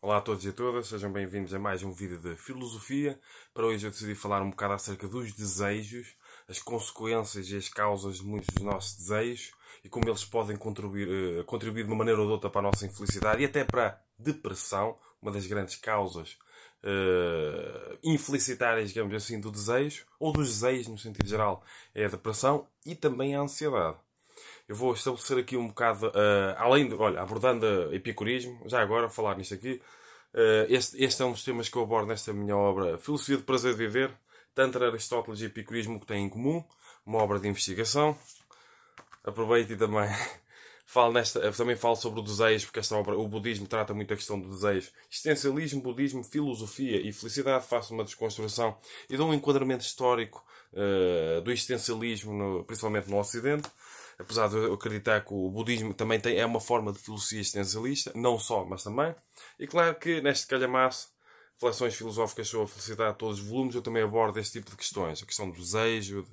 Olá a todos e a todas, sejam bem-vindos a mais um vídeo de filosofia. Para hoje eu decidi falar um bocado acerca dos desejos, as consequências e as causas de muitos dos nossos desejos e como eles podem contribuir de uma maneira ou de outra para a nossa infelicidade e até para a depressão, uma das grandes causas infelicitárias, digamos assim, do desejo, ou dos desejos no sentido geral, é a depressão e também a ansiedade. Eu vou estabelecer aqui um bocado, além de, olha, abordando epicurismo, já agora falar nisto aqui, este é um dos temas que eu abordo nesta minha obra, Filosofia do Prazer de Viver, tanto Aristóteles e epicurismo que têm em comum, uma obra de investigação. Aproveito e também também falo sobre o desejo, porque esta obra, o budismo trata muito a questão do desejo. Existencialismo, budismo, filosofia e felicidade. Faço uma desconstrução e dou um enquadramento histórico do existencialismo, principalmente no Ocidente. Apesar de eu acreditar que o budismo também é uma forma de filosofia existencialista, não só, mas também. E claro que neste calhamaço, reflexões filosóficas sobre a felicidade, todos os volumes, eu também abordo este tipo de questões. A questão do desejo,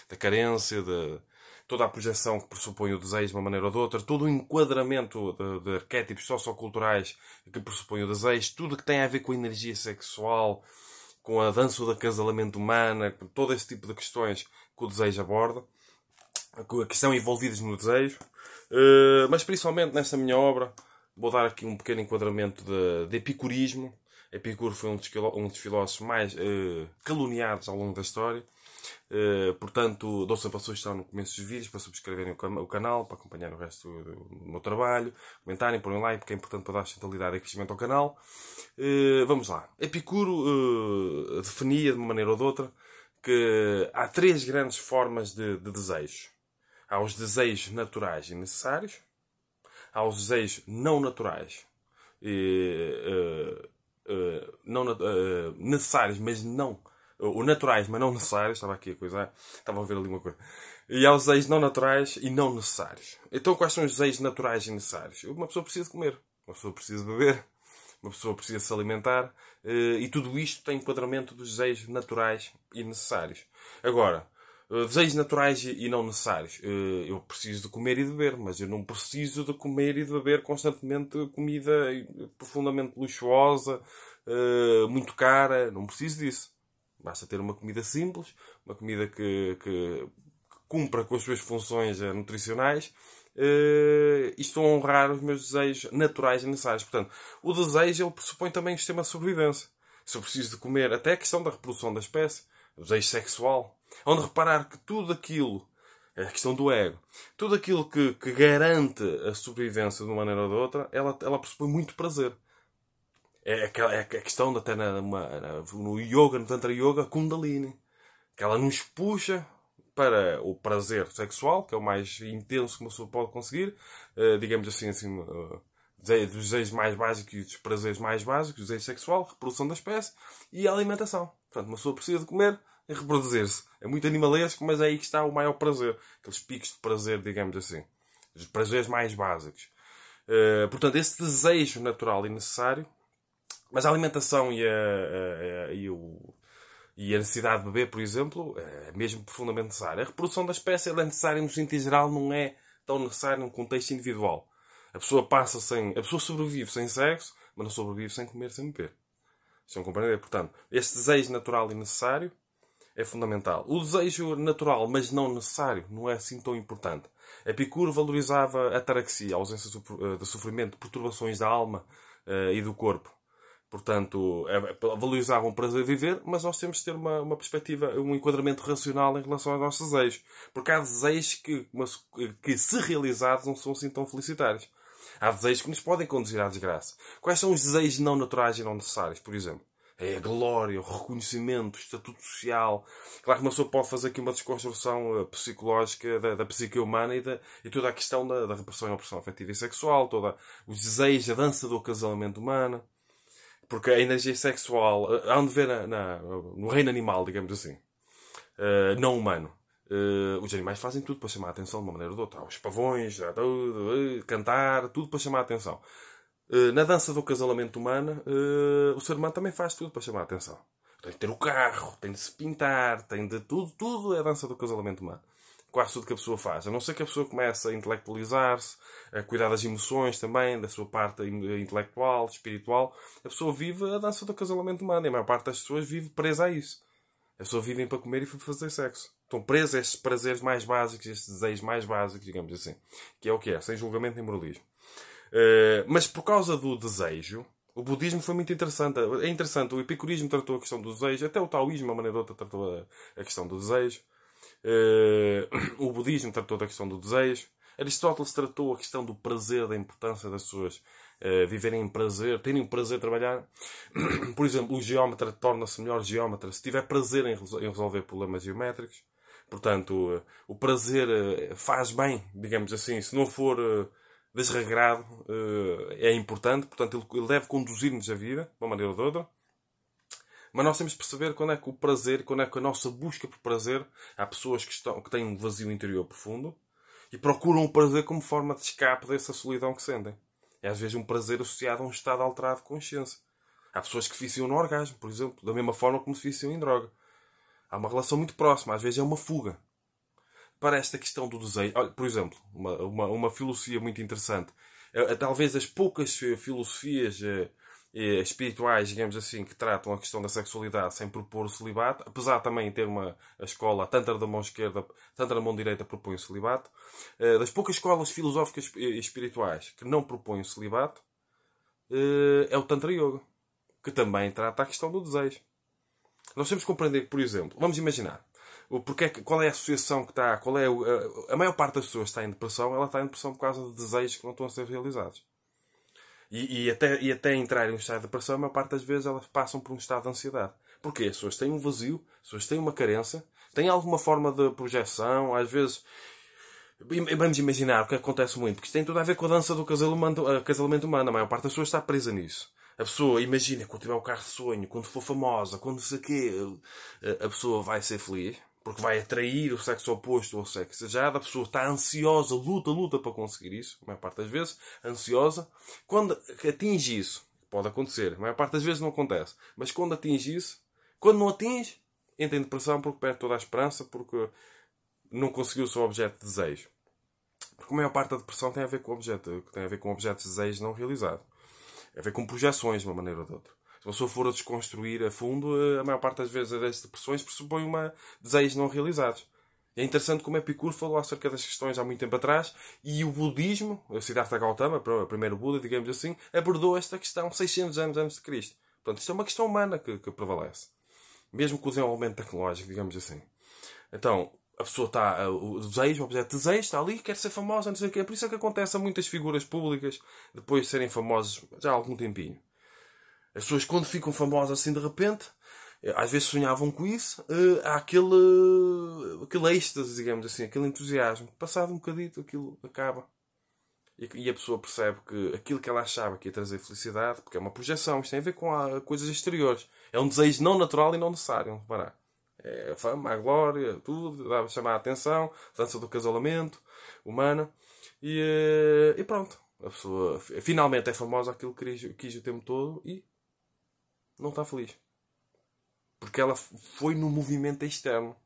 da carência, de toda a projeção que pressupõe o desejo de uma maneira ou de outra, todo o enquadramento de arquétipos socioculturais que pressupõe o desejo, tudo que tem a ver com a energia sexual, com a dança do acasalamento humana, com todo esse tipo de questões que o desejo aborda, que estão envolvidos no desejo. Mas principalmente nesta minha obra vou dar aqui um pequeno enquadramento de epicurismo. Epicuro foi um dos filósofos mais caluniados ao longo da história. Portanto, dou sempre a sugestão no começo dos vídeos para subscreverem o canal, para acompanhar o resto do meu trabalho, comentarem, porem like, porque é importante para dar sustentabilidade e crescimento ao canal. Vamos lá. Epicuro definia de uma maneira ou de outra que há três grandes formas de desejo. Há os desejos naturais e necessários. Há os desejos não naturais. Necessários, mas não... Ou naturais, mas não necessários. Estava aqui a coisa. Estava a ver ali uma coisa. E há os desejos não naturais e não necessários. Então quais são os desejos naturais e necessários? Uma pessoa precisa comer. Uma pessoa precisa beber. Uma pessoa precisa se alimentar. E tudo isto tem enquadramento dos desejos naturais e necessários. Agora... desejos naturais e não necessários. Eu preciso de comer e de beber, mas eu não preciso de comer e de beber constantemente comida profundamente luxuosa, muito cara. Não preciso disso. Basta ter uma comida simples, uma comida que cumpra com as suas funções nutricionais e estou a honrar os meus desejos naturais e necessários. Portanto, o desejo ele pressupõe também o sistema de sobrevivência. Se eu preciso de comer, até a questão da reprodução da espécie, o desejo sexual, onde reparar que tudo aquilo, é a questão do ego, tudo aquilo que garante a sobrevivência de uma maneira ou de outra, ela pressupõe muito prazer. É a questão de até no yoga, no Tantra Yoga, Kundalini, que ela nos puxa para o prazer sexual, que é o mais intenso que uma pessoa pode conseguir, digamos assim, dos desejos mais básicos e dos prazeres mais básicos, o desejo sexual, reprodução da espécie e a alimentação. Portanto, uma pessoa precisa de comer e reproduzir-se. É muito animalesco, mas é aí que está o maior prazer. Aqueles picos de prazer, digamos assim. Os prazeres mais básicos. Portanto, esse desejo natural e necessário, mas a alimentação e a necessidade de beber, por exemplo, é mesmo profundamente necessária. A reprodução da espécie é necessária no sentido geral, não é tão necessária num contexto individual. A pessoa sobrevive sem sexo, mas não sobrevive sem comer, sem beber. Estão a compreender? Portanto, este desejo natural e necessário é fundamental. O desejo natural, mas não necessário, não é assim tão importante. Epicuro valorizava a ataraxia, a ausência de sofrimento, de perturbações da alma e do corpo. Portanto, valorizavam o prazer de viver, mas nós temos de ter uma perspectiva, um enquadramento racional em relação aos nossos desejos. Porque há desejos que, se realizados, não são assim tão felicitários. Há desejos que nos podem conduzir à desgraça. Quais são os desejos não naturais e não necessários, por exemplo? É a glória, o reconhecimento, o estatuto social. Claro que uma pessoa pode fazer aqui uma desconstrução psicológica da psique humana e toda a questão da repressão e opressão afetiva e sexual, todos os desejos, a dança do acasalamento humano. Porque a energia sexual, há de ver no reino animal, digamos assim, não humano. Os animais fazem tudo para chamar a atenção de uma maneira ou de outra. Os pavões, cantar, tudo para chamar a atenção. Na dança do acasalamento humano, o ser humano também faz tudo para chamar a atenção. Tem de ter o carro, tem de se pintar, tem de tudo é a dança do acasalamento humano. quase tudo que a pessoa faz. A não ser que a pessoa comece a intelectualizar-se, a cuidar das emoções também, da sua parte intelectual, espiritual. A pessoa vive a dança do acasalamento humano. E a maior parte das pessoas vive presa a isso. As pessoas vivem para comer e para fazer sexo. Estão presas a estes prazeres mais básicos, estes desejos mais básicos, digamos assim. Que é o que é, sem julgamento nem moralismo. Mas por causa do desejo, o budismo foi muito interessante. É interessante, o epicurismo tratou a questão do desejo, até o taoísmo, a maneira ou outra, tratou a questão do desejo. O budismo tratou da questão do desejo. Aristóteles tratou a questão do prazer, da importância das pessoas viverem em prazer, terem o prazer de trabalhar. Por exemplo, o geómetra torna-se melhor geómetra se tiver prazer em resolver problemas geométricos. Portanto, o prazer faz bem, digamos assim. Se não for desregrado, é importante. Portanto, ele deve conduzir-nos a vida, de uma maneira ou de outra. Mas nós temos de perceber quando é que o prazer, quando é que a nossa busca por prazer, há pessoas que têm um vazio interior profundo e procuram o prazer como forma de escape dessa solidão que sentem. É às vezes um prazer associado a um estado alterado de consciência. Há pessoas que viciam no orgasmo, por exemplo, da mesma forma como se viciam em droga. Há uma relação muito próxima, às vezes é uma fuga. Para esta questão do desejo, olha, por exemplo, uma filosofia muito interessante. Talvez as poucas filosofias espirituais, digamos assim, que tratam a questão da sexualidade sem propor o celibato, apesar também de ter a escola, a tantra da mão esquerda, tantra da mão direita propõe o celibato, das poucas escolas filosóficas e espirituais que não propõem o celibato, é o Tantra Yoga, que também trata a questão do desejo. Nós temos que compreender que, por exemplo, vamos imaginar, qual é a associação que está, a maior parte das pessoas está em depressão, ela está em depressão por causa de desejos que não estão a ser realizados. E até entrarem em um estado de depressão, a maior parte das vezes elas passam por um estado de ansiedade. Porquê? As pessoas têm um vazio, as pessoas têm uma carência, têm alguma forma de projeção, às vezes. Vamos imaginar o que acontece muito, porque isto tem tudo a ver com a dança do casamento humano. A maior parte das pessoas está presa nisso. A pessoa imagina quando tiver o carro de sonho, quando for famosa, quando não sei o quê, a pessoa vai ser feliz, porque vai atrair o sexo oposto ou o sexo desejado. A pessoa está ansiosa, luta para conseguir isso, a maior parte das vezes, ansiosa. Quando atinge isso, pode acontecer, a maior parte das vezes não acontece, mas quando atinge isso, quando não atinge, entra em depressão porque perde toda a esperança, porque não conseguiu o seu objeto de desejo. Porque a maior parte da depressão tem a ver com objetos de desejo não realizados. Tem a ver com projeções, de uma maneira ou de outra. Se a pessoa for a desconstruir a fundo, a maior parte das vezes as depressões pressupõem desejos não realizados. É interessante como Epicuro falou acerca das questões há muito tempo atrás, e o budismo, a Siddhartha Gautama, o primeiro Buda, digamos assim, abordou esta questão 600 anos antes de Cristo. Portanto, isto é uma questão humana que prevalece. Mesmo com o desenvolvimento tecnológico, digamos assim. Então, a pessoa está, o desejo, o objeto de desejo, está ali, quer ser famosa, não sei o quê. É por isso é que acontece a muitas figuras públicas depois de serem famosas já há algum tempinho. As pessoas, quando ficam famosas assim de repente, às vezes sonhavam com isso, há aquele êxtase, digamos assim, aquele entusiasmo. Passado um bocadito, aquilo acaba. E a pessoa percebe que aquilo que ela achava que ia trazer felicidade, porque é uma projeção, isto tem a ver com coisas exteriores. É um desejo não natural e não necessário, vamos reparar. É a fama, a glória, tudo, dá a chamar a atenção, dança do casamento humano, e pronto. A pessoa finalmente é famosa, aquilo que quis o tempo todo, e não está feliz. Porque ela foi no movimento externo.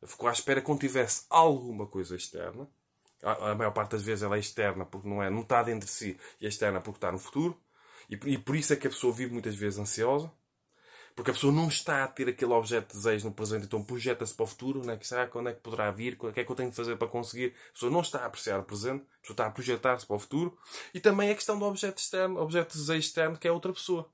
Ficou à espera quando tivesse alguma coisa externa. A maior parte das vezes ela é externa porque não está dentro de si, e é externa porque está no futuro. E por isso é que a pessoa vive muitas vezes ansiosa. Porque a pessoa não está a ter aquele objeto de desejo no presente, então projeta-se para o futuro, né? Quando é que poderá vir, o que é que eu tenho de fazer para conseguir. A pessoa não está a apreciar o presente, a pessoa está a projetar-se para o futuro. E também a questão do objeto externo, objeto de desejo externo, que é outra pessoa.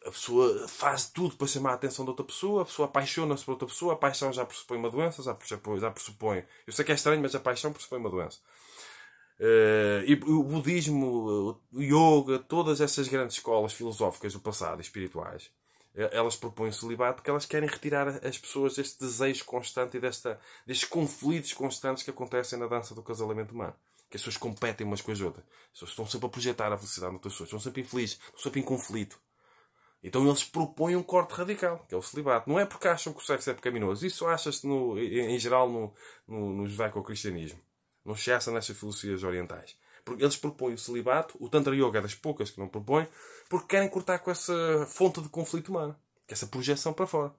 A pessoa faz tudo para chamar a atenção de outra pessoa, a pessoa apaixona-se por outra pessoa, a paixão já pressupõe uma doença, já pressupõe. Eu sei que é estranho, mas a paixão pressupõe uma doença. E o budismo, o yoga, todas essas grandes escolas filosóficas do passado, espirituais, elas propõem o celibato porque elas querem retirar as pessoas deste desejo constante e destes conflitos constantes que acontecem na dança do casamento humano. Que as pessoas competem umas com as outras. As pessoas estão sempre a projetar a felicidade nas outras pessoas, estão sempre infelizes, estão sempre em conflito. Então eles propõem um corte radical, que é o celibato. Não é porque acham que o sexo é pecaminoso. Isso acha-se em geral no judaico-cristianismo. Não se acha nestas filosofias orientais. Porque eles propõem o celibato, o Tantra Yoga é das poucas que não propõem, porque querem cortar com essa fonte de conflito humano. Que é essa projeção para fora.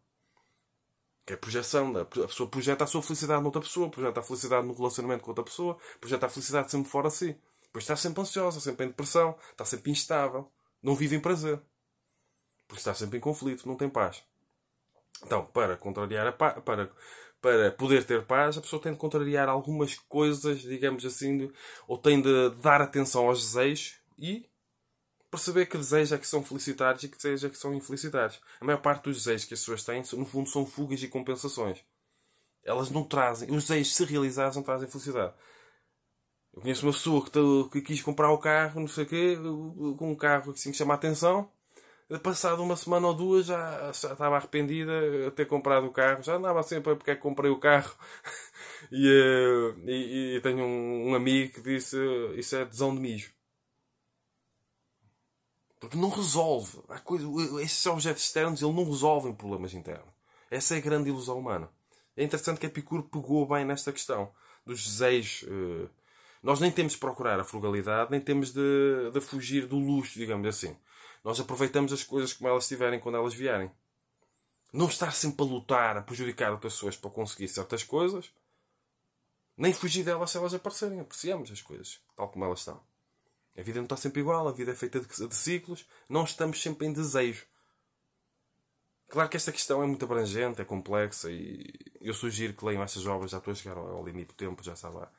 Que é projeção. A pessoa projeta a sua felicidade noutra pessoa, projeta a felicidade no relacionamento com outra pessoa, projeta a felicidade sempre fora de si. Depois está sempre ansiosa, sempre em depressão, está sempre instável, não vive em prazer. Porque está sempre em conflito, não tem paz. Então, para contrariar para poder ter paz, a pessoa tem de contrariar algumas coisas, digamos assim, ou tem de dar atenção aos desejos e perceber que desejos é que são felicitários e que desejos é que são infelicitários. A maior parte dos desejos que as pessoas têm, no fundo, são fugas e compensações. Elas não trazem, os desejos se realizados não trazem felicidade. Eu conheço uma pessoa que quis comprar o carro, não sei o quê, com um carro assim que chama a atenção. Passado uma semana ou duas já estava arrependida de ter comprado o carro. Já andava sempre porque é que comprei o carro. e tenho um amigo que disse isso é tesão de mijo. Porque não resolve. Esses objetos externos ele não resolvem problemas internos. Essa é a grande ilusão humana. É interessante que Epicuro pegou bem nesta questão dos desejos. Nós nem temos de procurar a frugalidade, nem temos de fugir do luxo, digamos assim. Nós aproveitamos as coisas como elas estiverem quando elas vierem. Não estar sempre a lutar, a prejudicar outras pessoas para conseguir certas coisas, nem fugir delas se elas aparecerem. Apreciamos as coisas, tal como elas estão. A vida não está sempre igual, a vida é feita de ciclos, não estamos sempre em desejo. Claro que esta questão é muito abrangente, é complexa e eu sugiro que leiam estas obras, já estou a chegar ao limite do tempo, já estava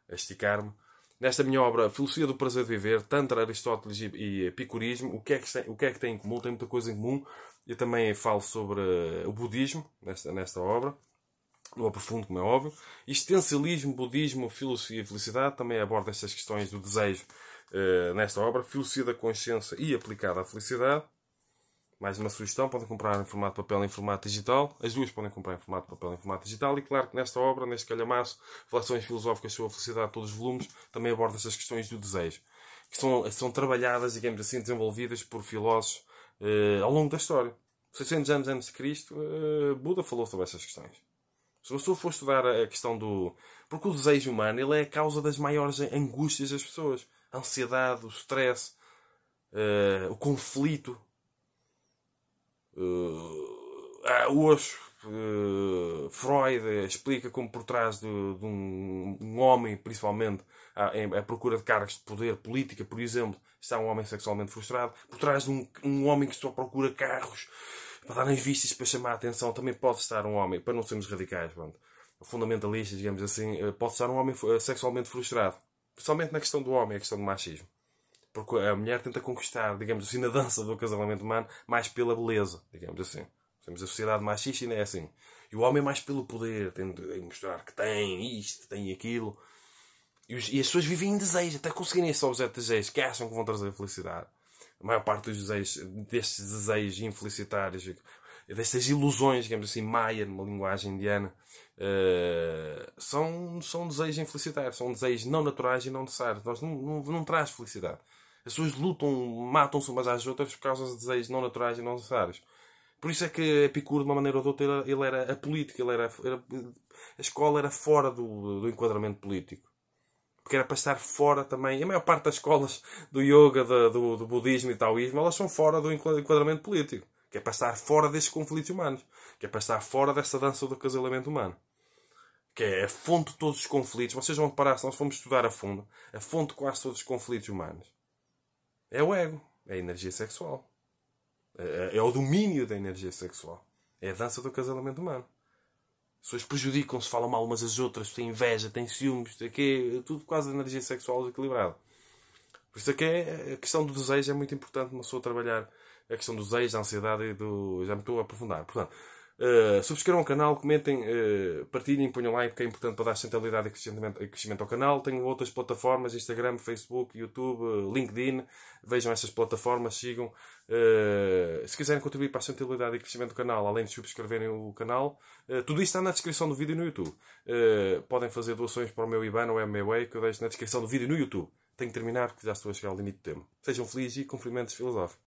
a esticar-me. Nesta minha obra, Filosofia do Prazer de Viver, Tantra, Aristóteles e Epicurismo, o que é que tem em comum? Tem muita coisa em comum. Eu também falo sobre o budismo, nesta obra. Não aprofundo, como é óbvio. Existencialismo, budismo, filosofia e felicidade. Também abordo estas questões do desejo nesta obra. Filosofia da consciência e aplicada à felicidade. Mais uma sugestão, podem comprar em formato de papel e em formato digital. As duas podem comprar em formato de papel e em formato digital. E claro que nesta obra, neste calhamaço, Reflexões Filosóficas sobre a Felicidade, todos os volumes, também aborda estas questões do desejo. Que são trabalhadas, digamos assim, desenvolvidas por filósofos ao longo da história. 600 anos antes de Cristo, Buda falou sobre estas questões. Se uma pessoa for estudar a questão do... Porque o desejo humano, ele é a causa das maiores angústias das pessoas. A ansiedade, o stress, o conflito. Hoje Freud explica como por trás de um homem, principalmente à procura de cargos de poder, política, por exemplo, está um homem sexualmente frustrado. Por trás de um homem que só procura carros para dar nas vistas, para chamar a atenção, também pode estar um homem, para não sermos radicais, fundamentalistas, digamos assim, pode estar um homem sexualmente frustrado. Principalmente na questão do homem, a questão do machismo. Porque a mulher tenta conquistar, digamos assim, na dança do acasalamento humano, mais pela beleza, digamos assim. Temos a sociedade machista e não é assim. E o homem mais pelo poder, tem de mostrar que tem isto, tem aquilo. E as pessoas vivem em desejo, até conseguirem esse objeto de desejo, que acham que vão trazer felicidade. A maior parte dos desejos, destes desejos infelicitários, destas ilusões, digamos assim, maia, numa linguagem indiana, são desejos infelicitários, são desejos não naturais e não necessários. Nós não traz felicidade. As pessoas lutam, matam-se umas às outras por causa de desejos não naturais e não necessários. Por isso é que Epicuro, de uma maneira ou de outra, ele era apolítico, a escola era fora do enquadramento político. Porque era para estar fora também. E a maior parte das escolas do yoga, do budismo e taoísmo, elas são fora do enquadramento político. Que é para estar fora destes conflitos humanos. Que é para estar fora desta dança do acasalamento humano. Que é a fonte de todos os conflitos. Vocês vão reparar, se nós formos estudar a fundo, a fonte de quase todos os conflitos humanos é o ego. É a energia sexual. É o domínio da energia sexual. É a dança do acasalamento humano. As pessoas prejudicam-se, falam mal umas às outras, têm inveja, têm ciúmes, tudo quase a energia sexual desequilibrada. Por isso é que a questão do desejo é muito importante uma pessoa trabalhar a questão do desejo, da ansiedade e do... Já me estou a aprofundar. Portanto, subscrevam o canal, comentem, partilhem, ponham like, que é importante para dar centralidade e crescimento ao canal. Tenho outras plataformas, Instagram, Facebook, YouTube, LinkedIn. Vejam estas plataformas, sigam. Se quiserem contribuir para a centralidade e crescimento do canal, além de subscreverem o canal, tudo isto está na descrição do vídeo no YouTube. Podem fazer doações para o meu IBAN ou MBWay, que eu deixo na descrição do vídeo no YouTube. Tenho que terminar porque já estou a chegar ao limite do tempo. Sejam felizes e cumprimentos filosóficos.